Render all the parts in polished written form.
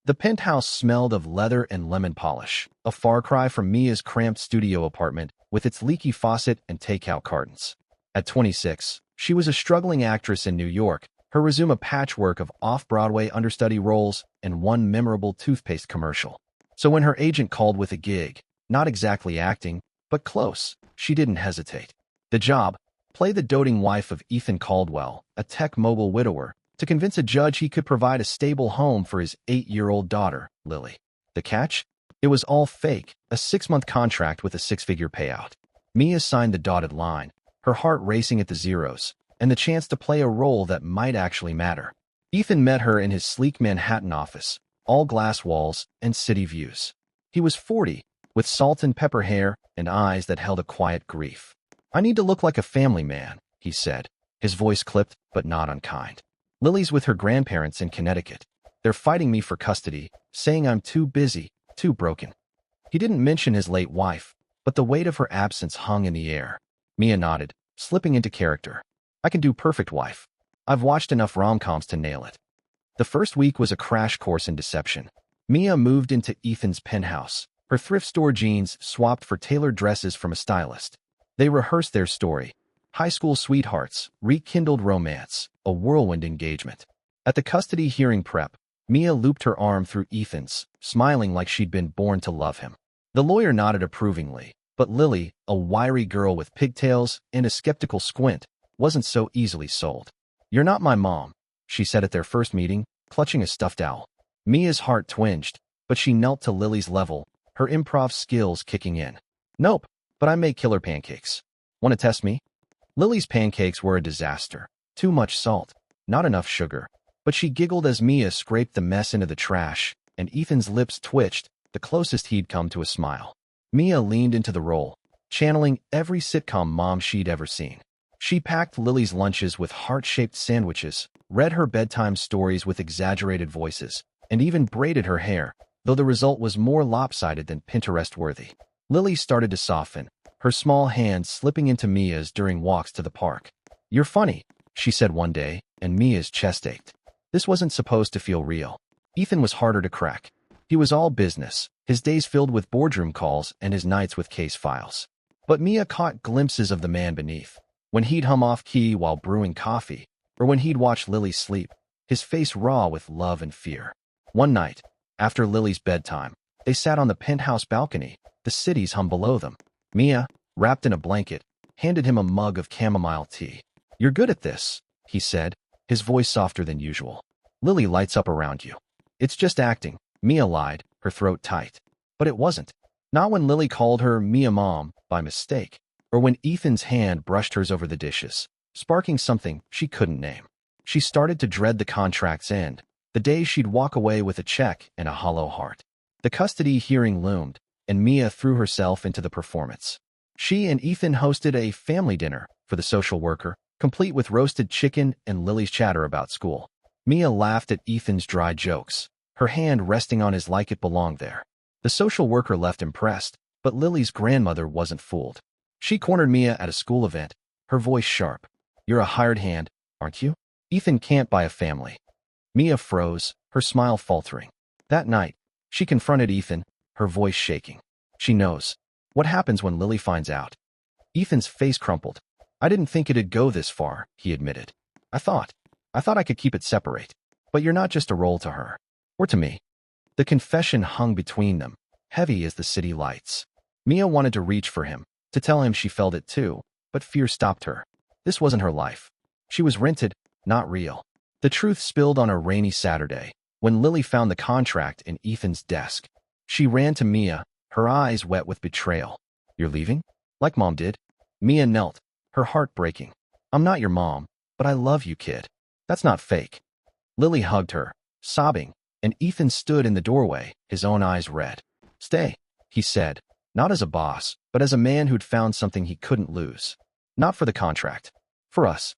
The penthouse smelled of leather and lemon polish, a far cry from Mia's cramped studio apartment with its leaky faucet and takeout cartons. At 26, she was a struggling actress in New York, her resume a patchwork of off-Broadway understudy roles and one memorable toothpaste commercial. So when her agent called with a gig, not exactly acting, but close, she didn't hesitate. The job: play the doting wife of Ethan Caldwell, a tech mogul widower, to convince a judge he could provide a stable home for his 8-year-old daughter, Lily. The catch? It was all fake, a 6-month contract with a 6-figure payout. Mia signed the dotted line, her heart racing at the zeros, and the chance to play a role that might actually matter. Ethan met her in his sleek Manhattan office, all glass walls and city views. He was 40, with salt and pepper hair and eyes that held a quiet grief. "I need to look like a family man," he said, his voice clipped but not unkind. "Lily's with her grandparents in Connecticut. They're fighting me for custody, saying I'm too busy, too broken." He didn't mention his late wife, but the weight of her absence hung in the air. Mia nodded, slipping into character. "I can do perfect wife. I've watched enough rom-coms to nail it." The first week was a crash course in deception. Mia moved into Ethan's penthouse, her thrift store jeans swapped for tailored dresses from a stylist. They rehearsed their story: high school sweethearts, rekindled romance, a whirlwind engagement. At the custody hearing prep, Mia looped her arm through Ethan's, smiling like she'd been born to love him. The lawyer nodded approvingly, but Lily, a wiry girl with pigtails and a skeptical squint, wasn't so easily sold. "You're not my mom," she said at their first meeting, clutching a stuffed owl. Mia's heart twinged, but she knelt to Lily's level, her improv skills kicking in. "Nope, but I make killer pancakes. Want to test me?" Lily's pancakes were a disaster. Too much salt, not enough sugar. But she giggled as Mia scraped the mess into the trash, and Ethan's lips twitched, the closest he'd come to a smile. Mia leaned into the role, channeling every sitcom mom she'd ever seen. She packed Lily's lunches with heart-shaped sandwiches, read her bedtime stories with exaggerated voices, and even braided her hair, though the result was more lopsided than Pinterest-worthy. Lily started to soften, her small hands slipping into Mia's during walks to the park. "You're funny," she said one day, and Mia's chest ached. This wasn't supposed to feel real. Ethan was harder to crack. He was all business, his days filled with boardroom calls and his nights with case files. But Mia caught glimpses of the man beneath. When he'd hum off-key while brewing coffee, or when he'd watch Lily sleep, his face raw with love and fear. One night, after Lily's bedtime, they sat on the penthouse balcony, the city's hum below them. Mia, wrapped in a blanket, handed him a mug of chamomile tea. "You're good at this," he said, his voice softer than usual. "Lily lights up around you." "It's just acting," Mia lied, her throat tight. But it wasn't. Not when Lily called her Mia Mom by mistake, or when Ethan's hand brushed hers over the dishes, sparking something she couldn't name. She started to dread the contract's end, the day she'd walk away with a check and a hollow heart. The custody hearing loomed, and Mia threw herself into the performance. She and Ethan hosted a family dinner for the social worker, complete with roasted chicken and Lily's chatter about school. Mia laughed at Ethan's dry jokes, her hand resting on his like it belonged there. The social worker left impressed, but Lily's grandmother wasn't fooled. She cornered Mia at a school event, her voice sharp. "You're a hired hand, aren't you? Ethan can't buy a family." Mia froze, her smile faltering. That night, she confronted Ethan, her voice shaking. "She knows. What happens when Lily finds out?" Ethan's face crumpled. "I didn't think it'd go this far," he admitted. I thought I could keep it separate. But you're not just a role to her. Or to me." The confession hung between them, heavy as the city lights. Mia wanted to reach for him, to tell him she felt it too, but fear stopped her. This wasn't her life. She was rented, not real. The truth spilled on a rainy Saturday, when Lily found the contract in Ethan's desk. She ran to Mia, her eyes wet with betrayal. "You're leaving? Like Mom did?" Mia knelt, her heart breaking. "I'm not your mom, but I love you, kid. That's not fake." Lily hugged her, sobbing, and Ethan stood in the doorway, his own eyes red. "Stay," he said, not as a boss, but as a man who'd found something he couldn't lose. "Not for the contract. For us."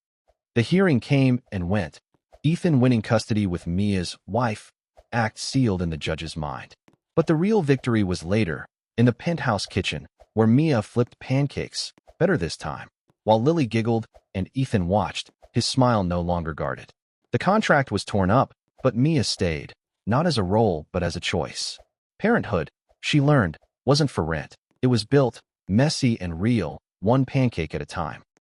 The hearing came and went, Ethan winning custody with Mia's wife, act sealed in the judge's mind. But the real victory was later, in the penthouse kitchen, where Mia flipped pancakes, better this time, while Lily giggled and Ethan watched, his smile no longer guarded. The contract was torn up, but Mia stayed, not as a role but as a choice. Parenthood, she learned, wasn't for rent. It was built, messy and real, one pancake at a time.